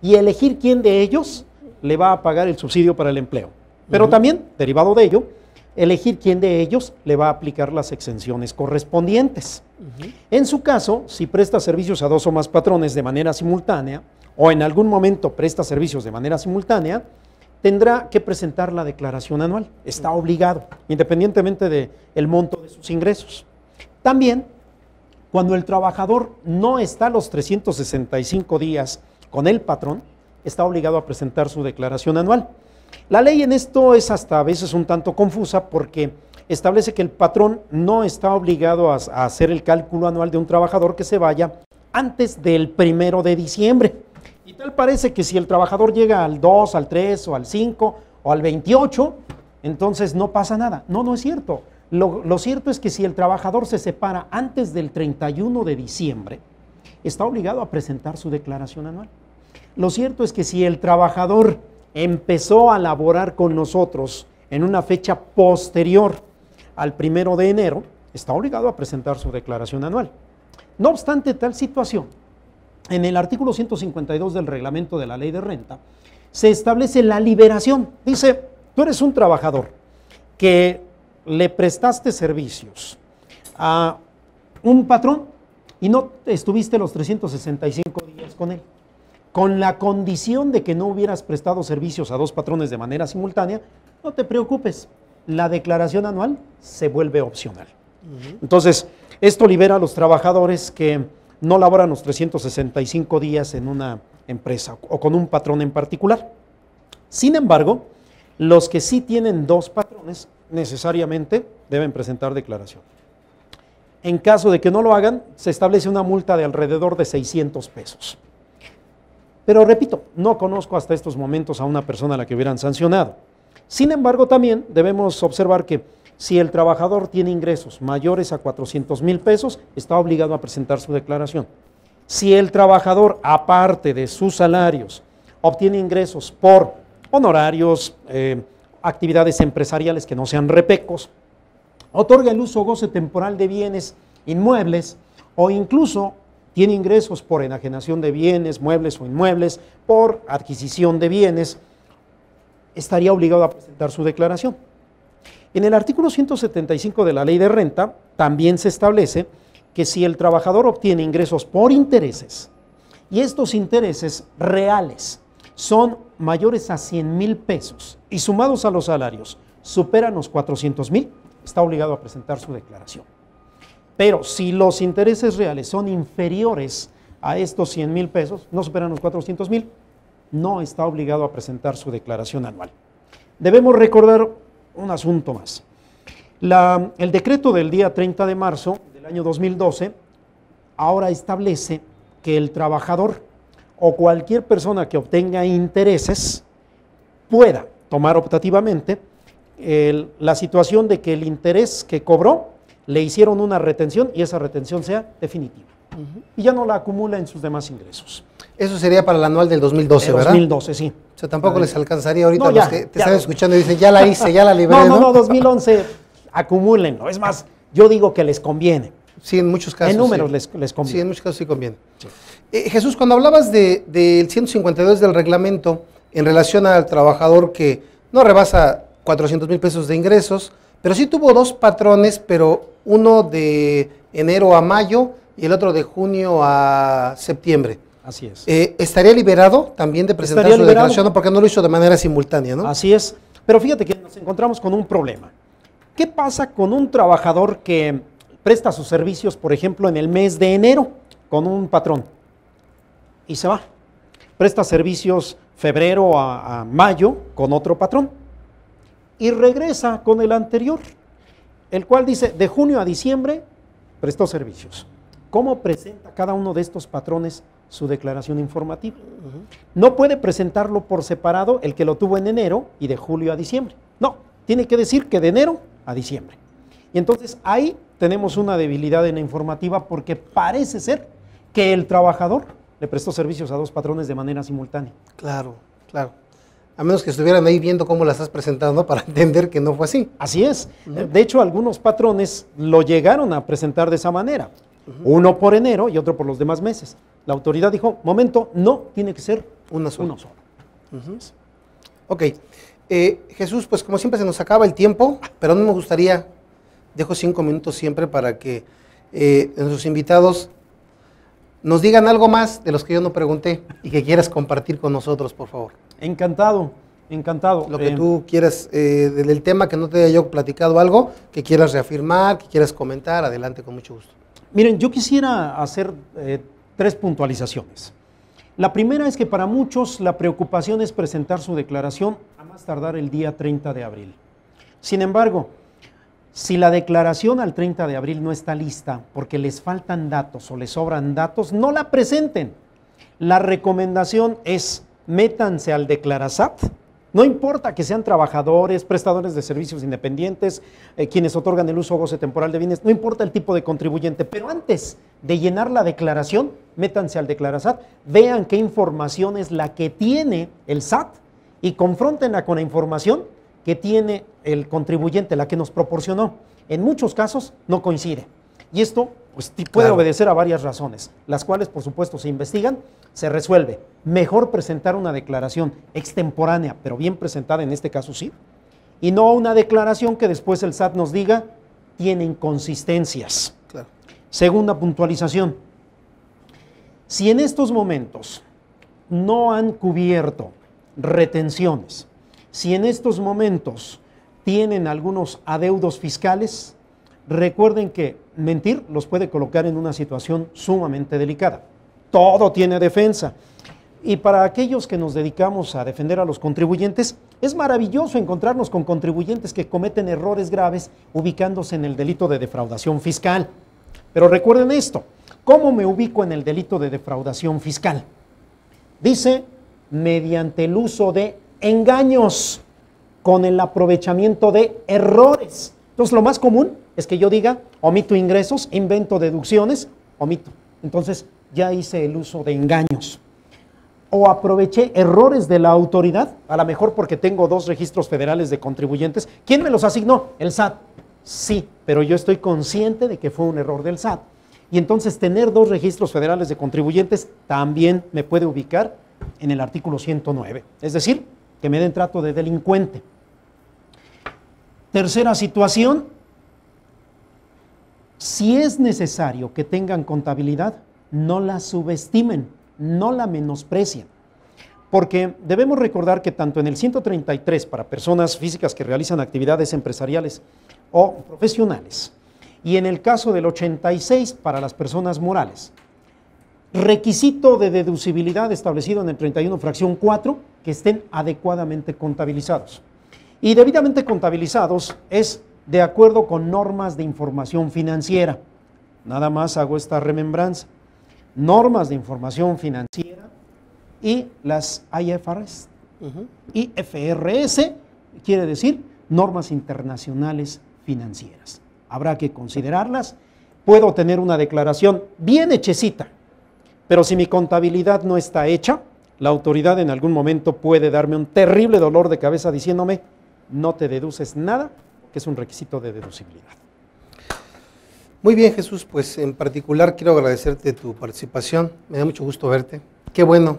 y elegir quién de ellos le va a pagar el subsidio para el empleo. Pero también, derivado de ello, elegir quién de ellos le va a aplicar las exenciones correspondientes. En su caso, si presta servicios a 2 o más patrones de manera simultánea, o en algún momento presta servicios de manera simultánea, tendrá que presentar la declaración anual. Está obligado, independientemente del monto de sus ingresos. También, cuando el trabajador no está los 365 días con el patrón, está obligado a presentar su declaración anual. La ley en esto es hasta a veces un tanto confusa porque establece que el patrón no está obligado a hacer el cálculo anual de un trabajador que se vaya antes del 1 de diciembre. Y tal parece que si el trabajador llega al 2, al 3 o al 5 o al 28, entonces no pasa nada. No, no es cierto. Lo cierto es que si el trabajador se separa antes del 31 de diciembre, está obligado a presentar su declaración anual. Lo cierto es que si el trabajador empezó a laborar con nosotros en una fecha posterior al 1 de enero, está obligado a presentar su declaración anual. No obstante tal situación, en el artículo 152 del reglamento de la ley de renta, se establece la liberación. Dice, tú eres un trabajador que le prestaste servicios a un patrón y no estuviste los 365 días con él. Con la condición de que no hubieras prestado servicios a 2 patrones de manera simultánea, no te preocupes, la declaración anual se vuelve opcional. Entonces, esto libera a los trabajadores que no laboran los 365 días en una empresa o con un patrón en particular. Sin embargo, los que sí tienen 2 patrones necesariamente deben presentar declaración. En caso de que no lo hagan, se establece una multa de alrededor de 600 pesos. Pero repito, no conozco hasta estos momentos a una persona a la que hubieran sancionado. Sin embargo, también debemos observar que si el trabajador tiene ingresos mayores a 400,000 pesos, está obligado a presentar su declaración. Si el trabajador, aparte de sus salarios, obtiene ingresos por honorarios, actividades empresariales que no sean repecos, otorga el uso o goce temporal de bienes inmuebles o incluso tiene ingresos por enajenación de bienes, muebles o inmuebles, por adquisición de bienes, estaría obligado a presentar su declaración. En el artículo 175 de la Ley de Renta también se establece que si el trabajador obtiene ingresos por intereses y estos intereses reales son mayores a 100,000 pesos y sumados a los salarios superan los 400,000, está obligado a presentar su declaración. Pero si los intereses reales son inferiores a estos 100,000 pesos, no superan los 400,000, no está obligado a presentar su declaración anual. Debemos recordar un asunto más. El decreto del día 30 de marzo del año 2012 ahora establece que el trabajador o cualquier persona que obtenga intereses pueda tomar optativamente la situación de que el interés que cobró le hicieron una retención y esa retención sea definitiva. Y ya no la acumula en sus demás ingresos. Eso sería para el anual del 2012, ¿verdad? 2012, sí. O sea, tampoco les alcanzaría ahorita no, los que te están escuchando y dicen, ya la hice, ya la libré, No, 2011, acumúlenlo. Es más, yo digo que les conviene. Sí, en muchos casos. En números sí. les conviene. Sí, en muchos casos sí conviene. Sí. Jesús, cuando hablabas del 152 del reglamento en relación al trabajador que no rebasa 400,000 pesos de ingresos, pero sí tuvo 2 patrones, pero uno de enero a mayo y el otro de junio a septiembre. Así es. ¿Estaría liberado también de presentar su declaración? Porque no lo hizo de manera simultánea, ¿no? Así es. Pero fíjate que nos encontramos con un problema. ¿Qué pasa con un trabajador que presta sus servicios, por ejemplo, en el mes de enero con un patrón y se va? Presta servicios febrero a mayo con otro patrón y regresa con el anterior, el cual dice de junio a diciembre prestó servicios. ¿Cómo presenta cada uno de estos patrones su declaración informativa? No puede presentarlo por separado el que lo tuvo en enero y de julio a diciembre. No, tiene que decir que de enero a diciembre. Y entonces ahí tenemos una debilidad en la informativa porque parece ser que el trabajador le prestó servicios a 2 patrones de manera simultánea. Claro, claro. A menos que estuvieran ahí viendo cómo la estás presentando para entender que no fue así. Así es. De hecho, algunos patrones lo llegaron a presentar de esa manera. Uno por enero y otro por los demás meses. La autoridad dijo, momento, no, tiene que ser Una sola. Uno solo. Ok. Jesús, pues como siempre se nos acaba el tiempo, pero no me gustaría, dejo 5 minutos siempre para que nuestros invitados nos digan algo más de los que yo no pregunté y que quieras compartir con nosotros, por favor. Encantado, encantado. Lo que tú quieras, del tema que no te haya yo platicado algo, que quieras reafirmar, que quieras comentar, adelante con mucho gusto. Miren, yo quisiera hacer 3 puntualizaciones. La primera es que para muchos la preocupación es presentar su declaración a más tardar el día 30 de abril. Sin embargo, si la declaración al 30 de abril no está lista porque les faltan datos o les sobran datos, no la presenten. La recomendación es métanse al Declarasat. No importa que sean trabajadores, prestadores de servicios independientes, quienes otorgan el uso o goce temporal de bienes, no importa el tipo de contribuyente, pero antes de llenar la declaración, métanse al Declarasat, vean qué información es la que tiene el SAT y confróntenla con la información que tiene el contribuyente, la que nos proporcionó. En muchos casos no coincide. Y esto pues, puede obedecer a varias razones, las cuales por supuesto se investigan, se resuelve. Mejor presentar una declaración extemporánea, pero bien presentada en este caso sí, y no una declaración que después el SAT nos diga tiene inconsistencias. Claro. Segunda puntualización. Si en estos momentos no han cubierto retenciones, si en estos momentos tienen algunos adeudos fiscales, recuerden que mentir los puede colocar en una situación sumamente delicada. Todo tiene defensa. Y para aquellos que nos dedicamos a defender a los contribuyentes, es maravilloso encontrarnos con contribuyentes que cometen errores graves ubicándose en el delito de defraudación fiscal. Pero recuerden esto, ¿cómo me ubico en el delito de defraudación fiscal? Dice, mediante el uso de engaños, con el aprovechamiento de errores. Entonces, lo más común es que yo diga, omito ingresos, invento deducciones, omito. Entonces, ya hice el uso de engaños. O aproveché errores de la autoridad, a lo mejor porque tengo 2 registros federales de contribuyentes. ¿Quién me los asignó? El SAT. Sí, pero yo estoy consciente de que fue un error del SAT. Y entonces tener 2 registros federales de contribuyentes también me puede ubicar en el artículo 109. Es decir, que me den trato de delincuente. Tercera situación, si es necesario que tengan contabilidad, no la subestimen, no la menosprecien, porque debemos recordar que tanto en el 133 para personas físicas que realizan actividades empresariales o profesionales, y en el caso del 86 para las personas morales, requisito de deducibilidad establecido en el 31 fracción 4, que estén adecuadamente contabilizados. Y debidamente contabilizados es de acuerdo con normas de información financiera. Nada más hago esta remembranza. Normas de información financiera y las IFRS. IFRS quiere decir normas internacionales financieras. Habrá que considerarlas. Puedo tener una declaración bien hechecita, pero si mi contabilidad no está hecha, la autoridad en algún momento puede darme un terrible dolor de cabeza diciéndome, no te deduces nada, que es un requisito de deducibilidad. Muy bien, Jesús, pues en particular quiero agradecerte tu participación, me da mucho gusto verte. Qué bueno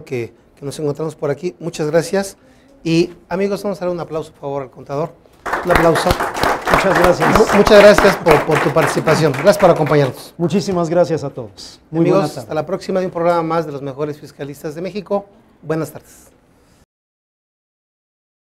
que nos encontramos por aquí, muchas gracias. Y amigos, vamos a dar un aplauso, por favor, al contador. Un aplauso. Muchas gracias. Muchas gracias por tu participación, gracias por acompañarnos. Muchísimas gracias a todos. Muy amigos, buenas tardes. hasta la próxima de un programa más de los mejores fiscalistas de México. Buenas tardes.